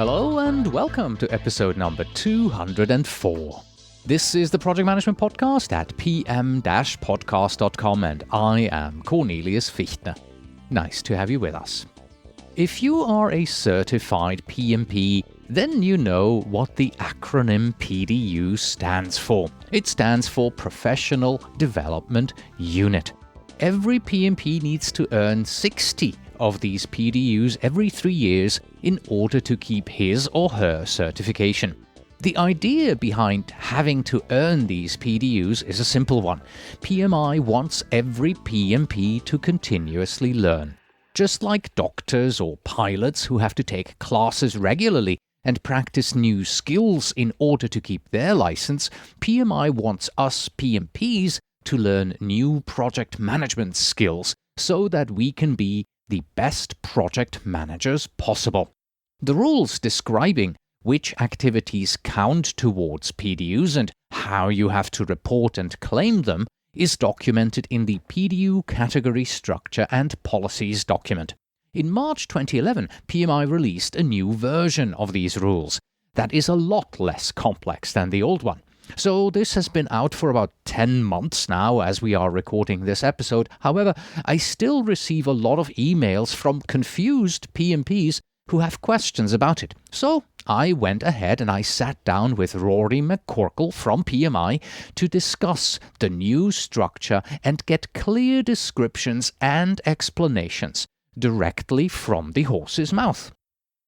Hello and welcome to episode number 204. This is the Project Management Podcast at pm-podcast.com and I am Cornelius Fichtner. Nice to have you with us. If you are a certified PMP, then you know what the acronym PDU stands for. It stands for Professional Development Unit. Every PMP needs to earn 60 of these PDUs every 3 years in order to keep his or her certification. The idea behind having to earn these PDUs is a simple one. PMI wants every PMP to continuously learn. Just like doctors or pilots who have to take classes regularly and practice new skills in order to keep their license, PMI wants us PMPs to learn new project management skills so that we can be the best project managers possible. The rules describing which activities count towards PDUs and how you have to report and claim them is documented in the PDU Category Structure and Policies document. In March 2011, PMI released a new version of these rules that is a lot less complex than the old one. So this has been out for about 10 months now as we are recording this episode. However, I still receive a lot of emails from confused PMPs who have questions about it. So I went ahead and I sat down with Rory McCorkle from PMI to discuss the new structure and get clear descriptions and explanations directly from the horse's mouth.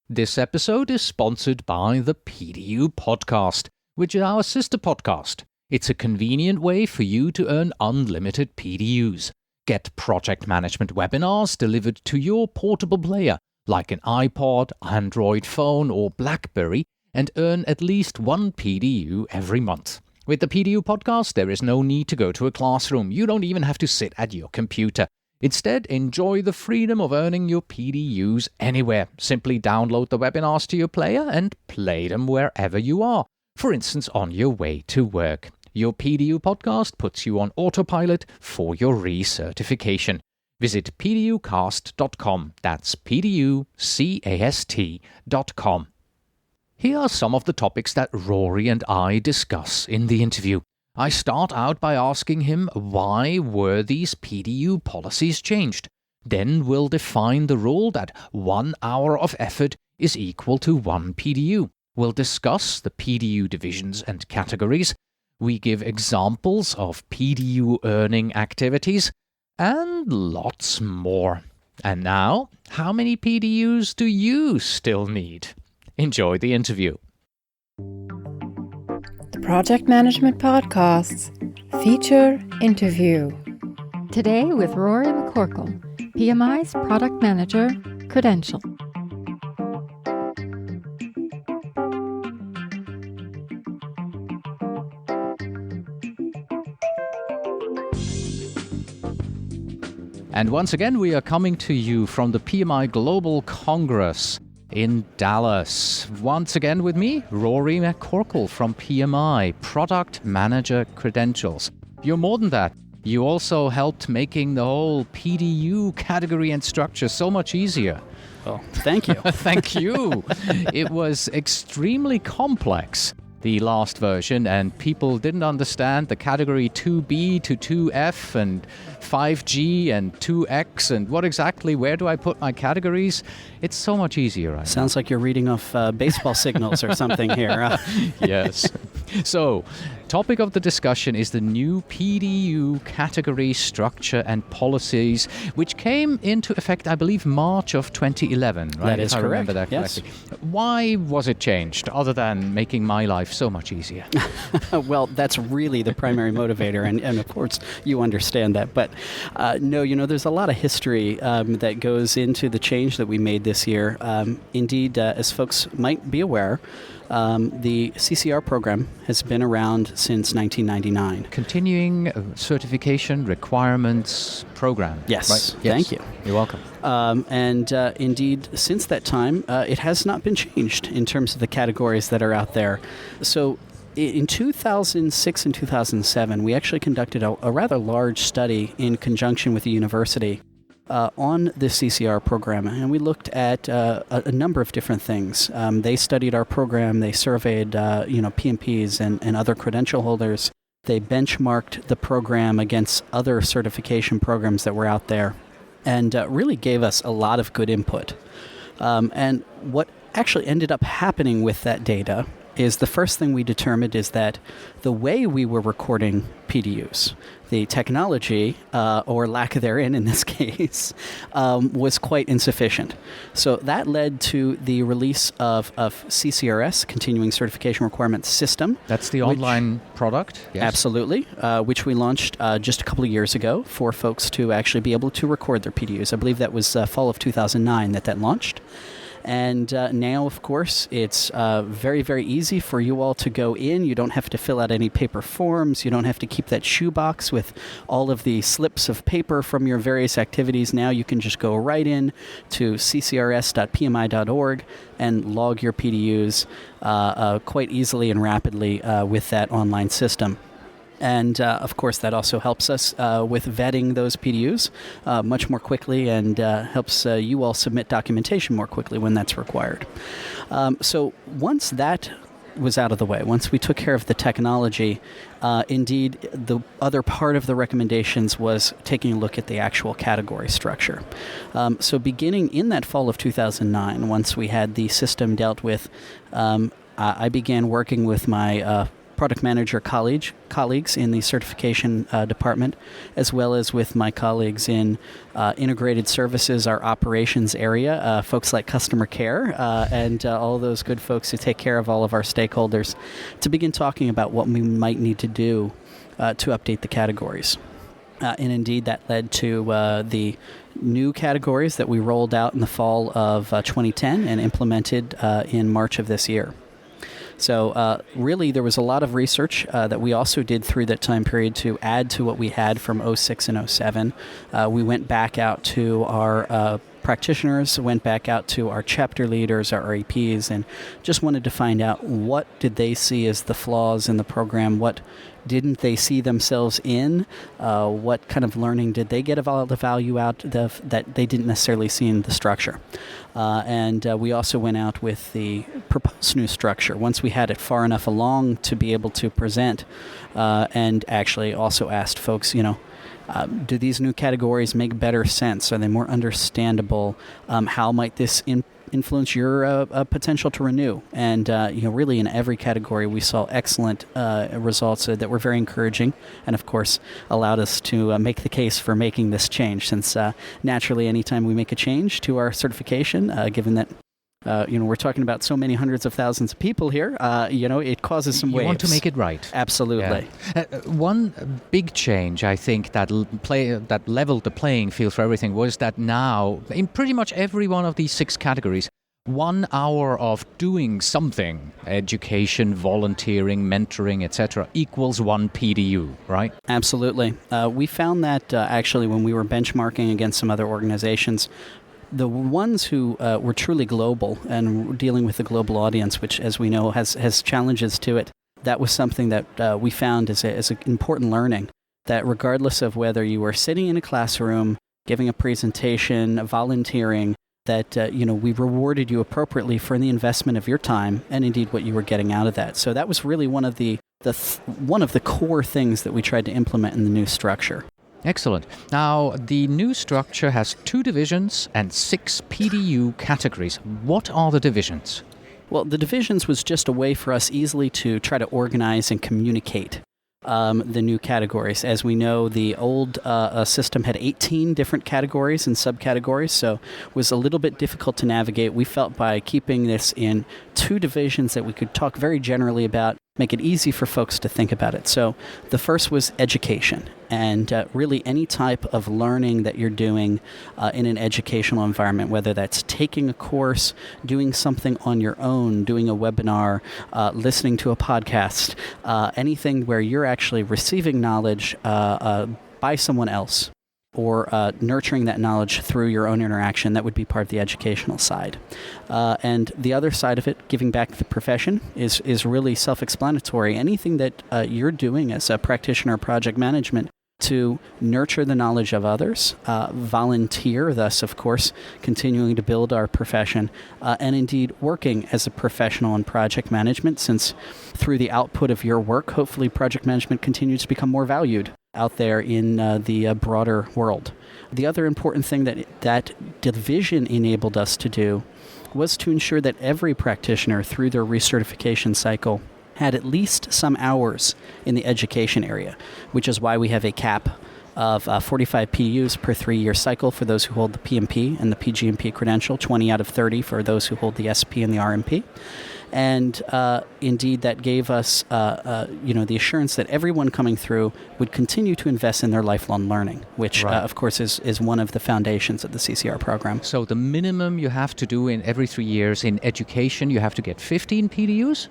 This episode is sponsored by the PDU podcast, which is our sister podcast. It's a convenient way for you to earn unlimited PDUs. Get project management webinars delivered to your portable player, like an iPod, Android phone, or BlackBerry, and earn at least one PDU every month. With the PDU podcast, there is no need to go to a classroom. You don't even have to sit at your computer. Instead, enjoy the freedom of earning your PDUs anywhere. Simply download the webinars to your player and play them wherever you are. For instance, on your way to work. Your PDU podcast puts you on autopilot for your recertification. Visit pducast.com. That's pducast.com. Here are some of the topics that Rory and I discuss in the interview. I start out by asking him why were these PDU policies changed. Then we'll define the rule that 1 hour of effort is equal to 1 PDU. We'll discuss the PDU divisions and categories. We give examples of PDU earning activities, and lots more. And now, how many PDUs do you still need? Enjoy the interview. The Project Management Podcast's feature interview. Today with Rory McCorkle, PMI's Product Manager, Credential. And once again, we are coming to you from the PMI Global Congress in Dallas. Once again with me, Rory McCorkle from PMI, Product Manager Credentials. You're more than that. You also helped making the whole PDU category and structure so much easier. Oh, thank you. Thank you. It was extremely complex, the last version, and people didn't understand the category 2B to 2F and 5G and 2X and where do I put my categories? It's so much easier right Sounds like you're reading off baseball signals or something here. Yes. So, topic of the discussion is the new PDU category structure and policies, which came into effect, I believe, March of 2011, right? That is if I correct. remember that correctly. Yes. Why was it changed, other than making my life so much easier? Well, that's really the primary motivator, and of course you understand that. But no, there's a lot of history that goes into the change that we made this year. Indeed, as folks might be aware, the CCR program has been around since 1999. Continuing Certification Requirements Program. Yes, right? Thank you. You're welcome. And indeed, since that time, it has not been changed in terms of the categories that are out there. So in 2006 and 2007, we actually conducted a rather large study in conjunction with the university on the CCR program, and we looked at a number of different things. They studied our program. They surveyed, PMPs and other credential holders. They benchmarked the program against other certification programs that were out there, and really gave us a lot of good input. And what actually ended up happening with that data is the first thing we determined is that the way we were recording PDUs, the technology, or lack therein in this case, was quite insufficient. So that led to the release of CCRS, Continuing Certification Requirements System. That's the online product? Yes. Absolutely, which we launched just a couple of years ago for folks to actually be able to record their PDUs. I believe that was fall of 2009 that launched. And now, of course, it's very, very easy for you all to go in. You don't have to fill out any paper forms. You don't have to keep that shoebox with all of the slips of paper from your various activities. Now you can just go right in to ccrs.pmi.org and log your PDUs quite easily and rapidly with that online system. And, of course, that also helps us with vetting those PDUs much more quickly and helps you all submit documentation more quickly when that's required. So once that was out of the way, once we took care of the technology, indeed, the other part of the recommendations was taking a look at the actual category structure. So beginning in that fall of 2009, once we had the system dealt with, I began working with my product manager colleagues in the certification department, as well as with my colleagues in integrated services, our operations area, folks like customer care, and all those good folks who take care of all of our stakeholders, to begin talking about what we might need to do to update the categories. And indeed, that led to the new categories that we rolled out in the fall of 2010 and implemented in March of this year. So really, there was a lot of research that we also did through that time period to add to what we had from 06 and 07. We went back out to our practitioners, went back out to our chapter leaders, our APs, and just wanted to find out what did they see as the flaws in the program, what didn't they see themselves in, what kind of learning did they get of all the value out that they didn't necessarily see in the structure. And we also went out with the proposed new structure once we had it far enough along to be able to present, and actually also asked folks, do these new categories make better sense? Are they more understandable? How might this influence your potential to renew? And really in every category we saw excellent results that were very encouraging, and of course allowed us to make the case for making this change. Since naturally, anytime we make a change to our certification, given that we're talking about so many hundreds of thousands of people here, it causes some waves. You want to make it right. Absolutely. Yeah. One big change, I think, that leveled the playing field for everything was that now, in pretty much every one of these 6 categories, 1 hour of doing something, education, volunteering, mentoring, etc., equals 1 PDU, right? Absolutely. We found that actually when we were benchmarking against some other organizations, the ones who were truly global and dealing with the global audience, which, as we know, has challenges to it, that was something that we found as an important learning, that regardless of whether you were sitting in a classroom, giving a presentation, volunteering, that we rewarded you appropriately for the investment of your time and indeed what you were getting out of that. So that was really one of the core things that we tried to implement in the new structure. Excellent. Now, the new structure has 2 divisions and 6 PDU categories. What are the divisions? Well, the divisions was just a way for us easily to try to organize and communicate the new categories. As we know, the old system had 18 different categories and subcategories, so it was a little bit difficult to navigate. We felt by keeping this in 2 divisions that we could talk very generally about, make it easy for folks to think about it. So the first was education, and really any type of learning that you're doing in an educational environment, whether that's taking a course, doing something on your own, doing a webinar, listening to a podcast, anything where you're actually receiving knowledge by someone else, or nurturing that knowledge through your own interaction, that would be part of the educational side. And the other side of it, giving back to the profession, is really self-explanatory. Anything that you're doing as a practitioner of project management to nurture the knowledge of others, volunteer, thus, of course, continuing to build our profession, and indeed working as a professional in project management, since through the output of your work, hopefully project management continues to become more valued out there in the broader world. The other important thing that division enabled us to do was to ensure that every practitioner through their recertification cycle had at least some hours in the education area, which is why we have a cap of 45 PDUs per 3-year cycle for those who hold the PMP and the PGMP credential, 20 out of 30 for those who hold the SP and the RMP. And indeed, that gave us, the assurance that everyone coming through would continue to invest in their lifelong learning, which, Right. of course, is one of the foundations of the CCR program. So the minimum you have to do in every 3 years in education, you have to get 15 PDUs.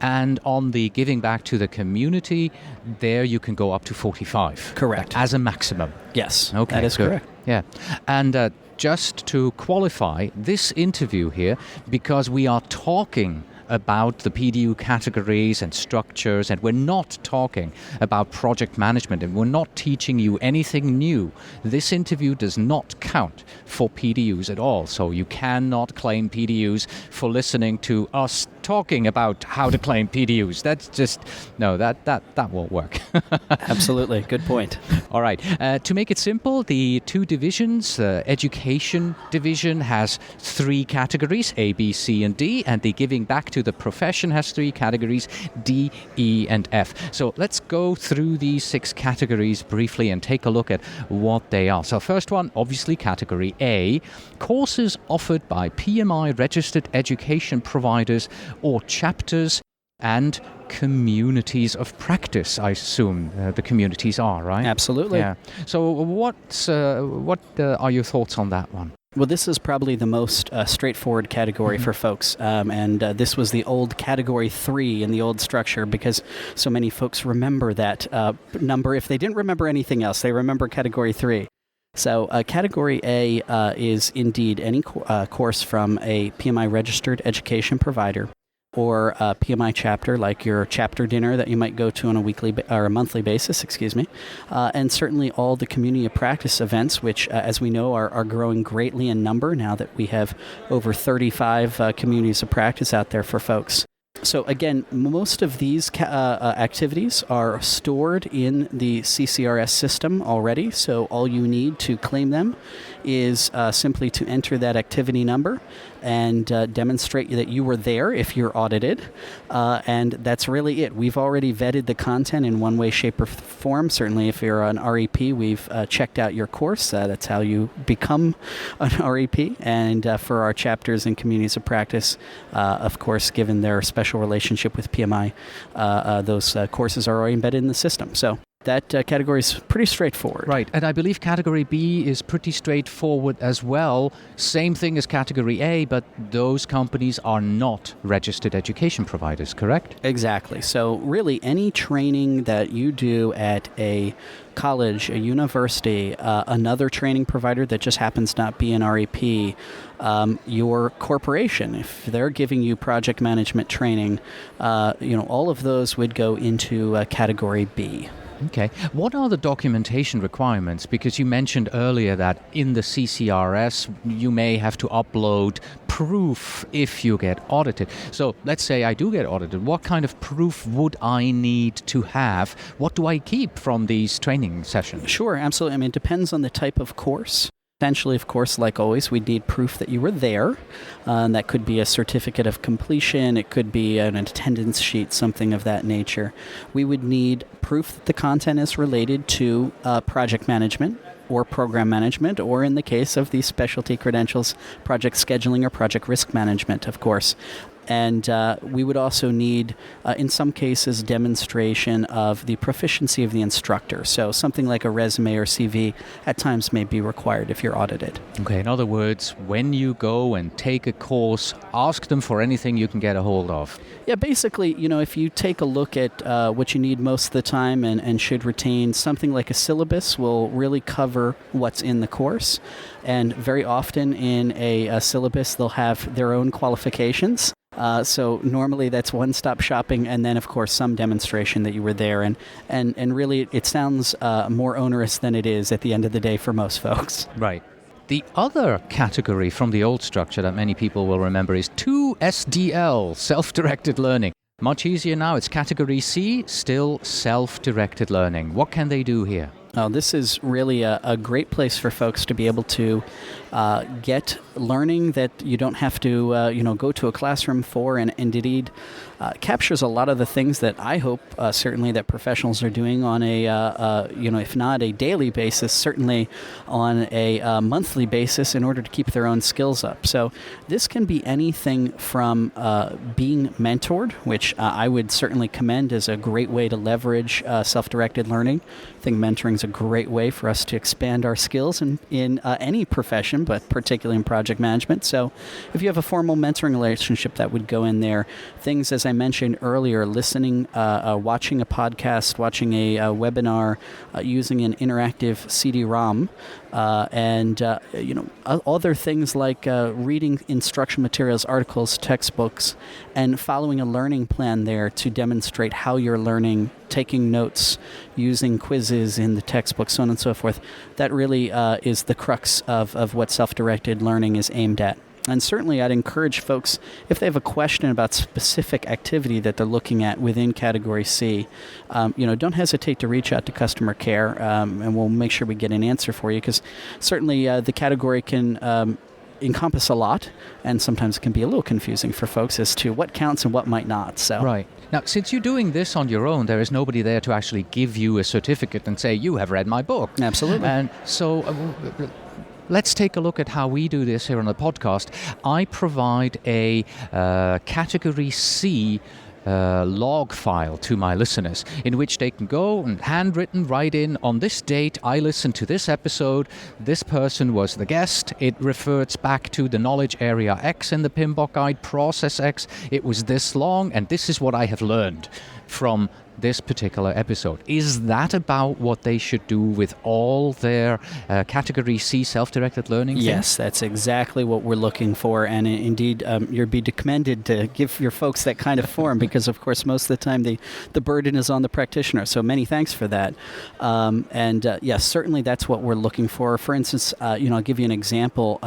And on the giving back to the community, there you can go up to 45. Correct. As a maximum. Yes, Okay, that is good. correct. Yeah. And just to qualify this interview here, because we are talking about the PDU categories and structures, and we're not talking about project management, and we're not teaching you anything new. This interview does not count for PDUs at all, so you cannot claim PDUs for listening to us talking about how to claim PDUs. That's just, no, that won't work. Absolutely. Good point. All right. To make it simple, the two divisions, the education division has 3 categories, A, B, C, and D, and the giving back to the profession has 3 categories, D, E, and F. So let's go through these 6 categories briefly and take a look at what they are. So first one, obviously category A, courses offered by PMI registered education providers or chapters and communities of practice, I assume the communities are, right? Absolutely. Yeah. So what are your thoughts on that one? Well, this is probably the most straightforward category for folks, and this was the old Category 3 in the old structure, because so many folks remember that number. If they didn't remember anything else, they remember Category 3. So Category A is indeed any course from a PMI registered education provider or a PMI chapter, like your chapter dinner that you might go to on a weekly or a monthly basis, and certainly all the community of practice events, which, as we know, are growing greatly in number now that we have over 35 communities of practice out there for folks. So again, most of these activities are stored in the CCRS system already, so all you need to claim them is simply to enter that activity number and demonstrate that you were there if you're audited, and that's really it. We've already vetted the content in one way, shape, or form. Certainly if you're an REP, we've checked out your course. That's how you become an REP, and for our chapters and communities of practice, of course, given their special relationship with PMI, those courses are already embedded in the system. So that category is pretty straightforward. Right, and I believe Category B is pretty straightforward as well. Same thing as Category A, but those companies are not registered education providers, correct? Exactly. So really any training that you do at a college, a university, another training provider that just happens not be an REP, your corporation, if they're giving you project management training, all of those would go into Category B. Okay. What are the documentation requirements? Because you mentioned earlier that in the CCRS, you may have to upload proof if you get audited. So let's say I do get audited. What kind of proof would I need to have? What do I keep from these training sessions? Sure, absolutely. I mean, it depends on the type of course. Essentially, of course, like always, we'd need proof that you were there. And that could be a certificate of completion. It could be an attendance sheet, something of that nature. We would need proof that the content is related to project management or program management, or in the case of these specialty credentials, project scheduling or project risk management, of course. And we would also need, in some cases, demonstration of the proficiency of the instructor. So something like a resume or CV at times may be required if you're audited. Okay, in other words, when you go and take a course, ask them for anything you can get a hold of. Yeah, basically, if you take a look at what you need most of the time and should retain, something like a syllabus will really cover what's in the course. And very often in a syllabus, they'll have their own qualifications. So normally that's one-stop shopping, and then, of course, some demonstration that you were there. And really, it sounds more onerous than it is at the end of the day for most folks. Right. The other category from the old structure that many people will remember is 2SDL, self-directed learning. Much easier now. It's category C, still self-directed learning. What can they do here? Oh, this is really a great place for folks to be able to get learning that you don't have to, go to a classroom for, and indeed captures a lot of the things that I hope certainly that professionals are doing on a, if not a daily basis, certainly on a monthly basis in order to keep their own skills up. So this can be anything from being mentored, which I would certainly commend as a great way to leverage self-directed learning. I think mentoring is a great way for us to expand our skills in any profession, but particularly in project management. So if you have a formal mentoring relationship, that would go in there. Things, as I mentioned earlier, listening, watching a podcast, watching a webinar, using an interactive CD-ROM, and other things like reading instruction materials, articles, textbooks, and following a learning plan there to demonstrate how you're learning, taking notes, using quizzes in the textbook, so on and so forth. That really is the crux of what self-directed learning is aimed at. And certainly I'd encourage folks, if they have a question about specific activity that they're looking at within Category C, don't hesitate to reach out to customer care, and we'll make sure we get an answer for you, because certainly the category can encompass a lot, and sometimes it can be a little confusing for folks as to what counts and what might not. So. Right. Now, since you're doing this on your own, there is nobody there to actually give you a certificate and say, you have read my book. Absolutely. And so let's take a look at how we do this here on the podcast. I provide a Category C log file to my listeners, in which they can go and handwritten write in, on this date I listened to this episode, this person was the guest, it refers back to the knowledge area X in the PMBOK guide, process X, it was this long, and this is what I have learned from this particular episode. Is that about what they should do with all their Category C self-directed learning things? Yes, that's exactly what we're looking for, and indeed you'd be commended to give your folks that kind of form, because of course most of the time the burden is on the practitioner, so many thanks for that. Yes, certainly that's what we're looking for. For instance, I'll give you an example.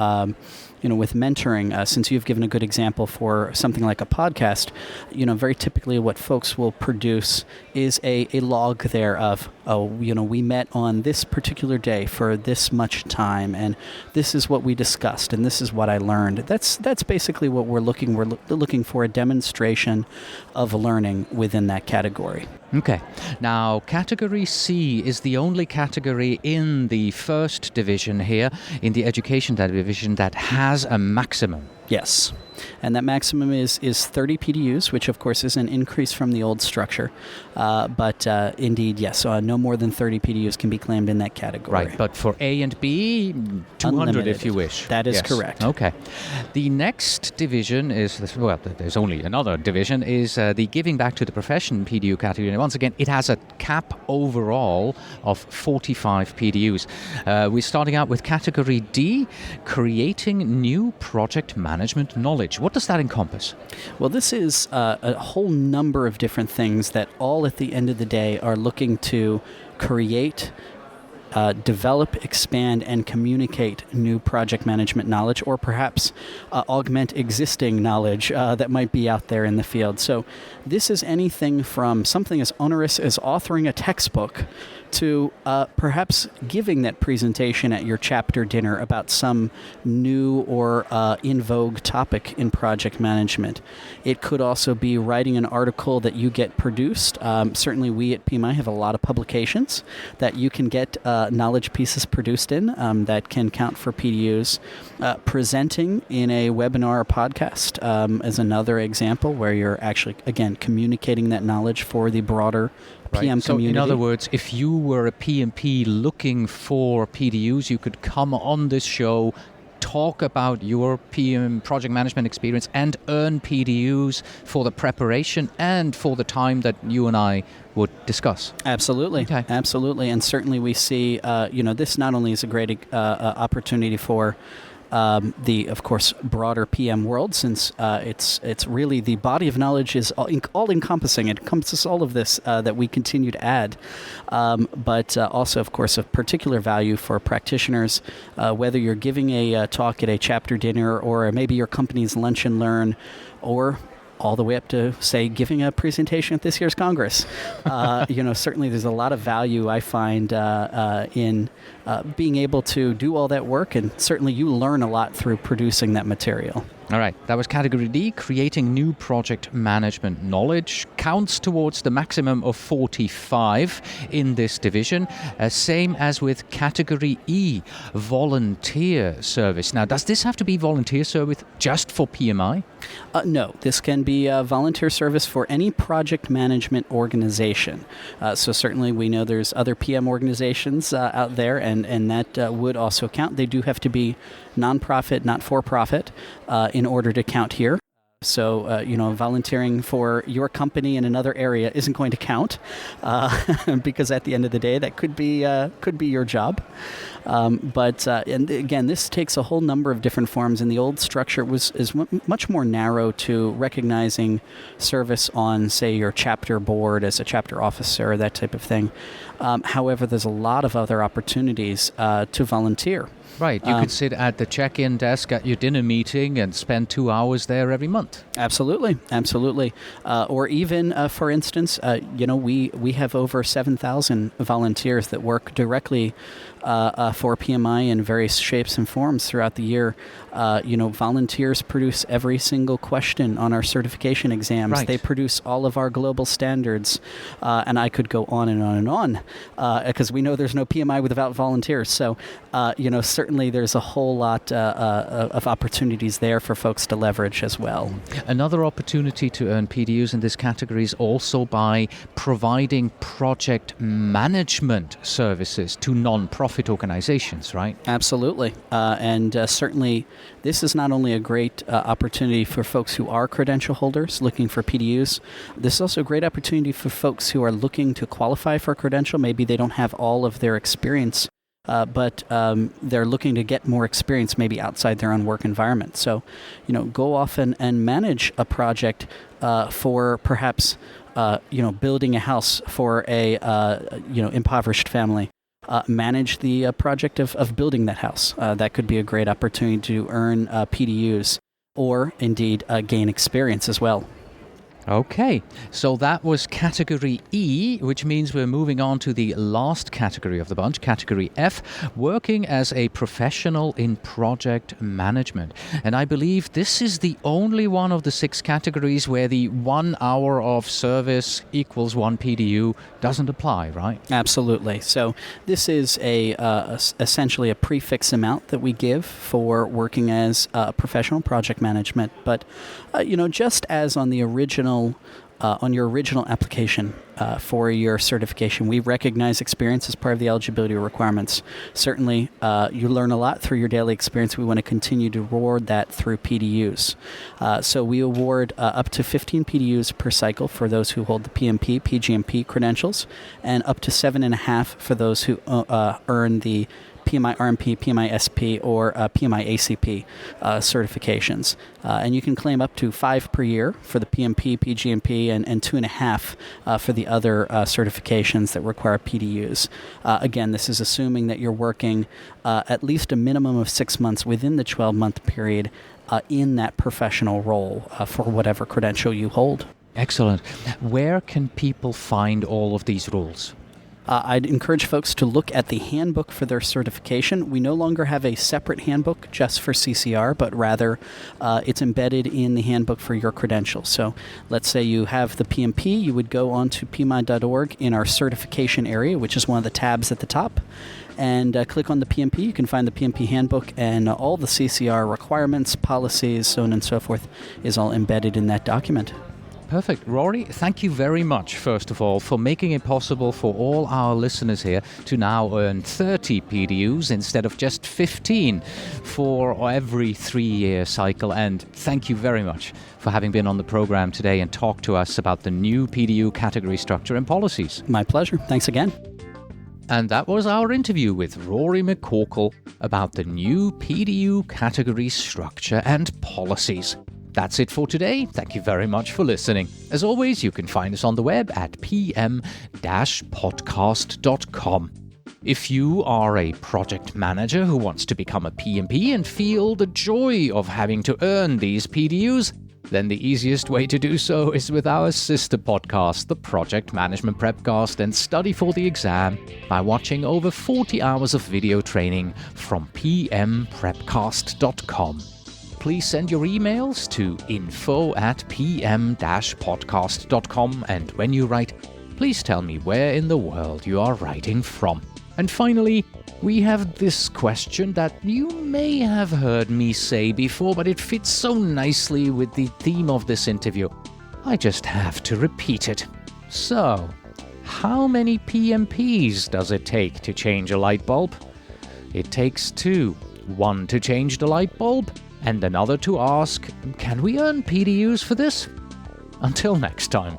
With mentoring, since you've given a good example for something like a podcast, very typically what folks will produce is a log there of, we met on this particular day for this much time, and this is what we discussed, and this is what I learned. That's basically what we're looking. We're looking for a demonstration of learning within that category. Okay. Now, Category C is the only category in the first division here, in the education division, that has a maximum. Yes. And that maximum is 30 PDUs, which of course is an increase from the old structure. But indeed, yes, no more than 30 PDUs can be claimed in that category. Right, but for A and B, 200 Unlimited, if you wish. That is correct. Okay. The next division is, there's only another division, is the Giving Back to the Profession PDU category. And once again, it has a cap overall of 45 PDUs. We're starting out with Category D, Creating New Project Management Knowledge. What does that encompass? Well, this is a whole number of different things that all at the end of the day are looking to create, develop, expand, and communicate new project management knowledge, or perhaps augment existing knowledge that might be out there in the field. So this is anything from something as onerous as authoring a textbook to perhaps giving that presentation at your chapter dinner about some new or in vogue topic in project management. It could also be writing an article that you get produced. Certainly we at PMI have a lot of publications that you can get knowledge pieces produced in that can count for PDUs. Presenting in a webinar or podcast is another example where you're actually, again, communicating that knowledge for the broader PM community. So in other words, if you were a PMP looking for PDUs, you could come on this show, talk about your PM project management experience, and earn PDUs for the preparation and for the time that you and I would discuss. Absolutely. Okay. Absolutely. And certainly we see, this not only is a great opportunity for the, of course, broader PM world, since it's really the body of knowledge is all encompassing. It encompasses all of this that we continue to add, but also, of course, of particular value for practitioners, whether you're giving a talk at a chapter dinner or maybe your company's lunch and learn, or all the way up to, say, giving a presentation at this year's Congress. Certainly there's a lot of value I find in being able to do all that work, and certainly you learn a lot through producing that material. All right, that was category D. Creating new project management knowledge counts towards the maximum of 45 in this division, same as with category E, volunteer service. Now, does this have to be volunteer service just for PMI? No, this can be volunteer service for any project management organization. So certainly we know there's other PM organizations out there, and that would also count. They do have to be nonprofit, not for-profit, in order to count here. So, volunteering for your company in another area isn't going to count because at the end of the day, that could be your job. And again, this takes a whole number of different forms. And the old structure is much more narrow to recognizing service on, say, your chapter board as a chapter officer, that type of thing. However, there's a lot of other opportunities to volunteer. Right, you could sit at the check-in desk at your dinner meeting and spend 2 hours there every month. Absolutely. Or even, for instance, we have over 7,000 volunteers that work directly for PMI in various shapes and forms throughout the year. Volunteers produce every single question on our certification exams. Right. They produce all of our global standards, and I could go on and on and on, because we know there's no PMI without volunteers. So, certainly there's a whole lot of opportunities there for folks to leverage as well. Another opportunity to earn PDUs in this category is also by providing project management services to non-profit organizations, right? Absolutely. And certainly this is not only a great opportunity for folks who are credential holders looking for PDUs, this is also a great opportunity for folks who are looking to qualify for a credential. Maybe they don't have all of their experience, but they're looking to get more experience maybe outside their own work environment. So, go off and manage a project for perhaps, building a house for a, impoverished family. Manage the project of building that house. That could be a great opportunity to earn PDUs or indeed gain experience as well. Okay, so that was category E, which means we're moving on to the last category of the bunch, category F, working as a professional in project management. And I believe this is the only one of the 6 categories where the 1 hour of service equals 1 PDU doesn't apply, right? Absolutely. So this is essentially a prefix amount that we give for working as professional project management. But, just as on the original on your original application for your certification, we recognize experience as part of the eligibility requirements. Certainly, you learn a lot through your daily experience. We want to continue to reward that through PDUs. So we award up to 15 PDUs per cycle for those who hold the PMP, PGMP credentials, and up to 7.5 for those who earn the PMI RMP, PMI SP, or PMI ACP certifications. And you can claim up to 5 per year for the PMP, PGMP, and 2.5 for the other certifications that require PDUs. Again, this is assuming that you're working at least a minimum of 6 months within the 12-month period in that professional role for whatever credential you hold. Excellent. Where can people find all of these rules? I'd encourage folks to look at the handbook for their certification. We no longer have a separate handbook just for CCR, but rather it's embedded in the handbook for your credentials. So let's say you have the PMP, you would go on to pmi.org in our certification area, which is one of the tabs at the top, and click on the PMP. You can find the PMP handbook, and all the CCR requirements, policies, so on and so forth is all embedded in that document. Perfect. Rory, thank you very much, first of all, for making it possible for all our listeners here to now earn 30 PDUs instead of just 15 for every 3-year cycle. And thank you very much for having been on the program today and talked to us about the new PDU category structure and policies. My pleasure. Thanks again. And that was our interview with Rory McCorkle about the new PDU category structure and policies. That's it for today. Thank you very much for listening. As always, you can find us on the web at pm-podcast.com. If you are a project manager who wants to become a PMP and feel the joy of having to earn these PDUs, then the easiest way to do so is with our sister podcast, the Project Management Prepcast and Study for the Exam, by watching over 40 hours of video training from pmprepcast.com. Please send your emails to info@pm-podcast.com, and when you write, please tell me where in the world you are writing from. And finally, we have this question that you may have heard me say before, but it fits so nicely with the theme of this interview. I just have to repeat it. So, how many PMPs does it take to change a light bulb? It takes two. One to change the light bulb, and another to ask, can we earn PDUs for this? Until next time.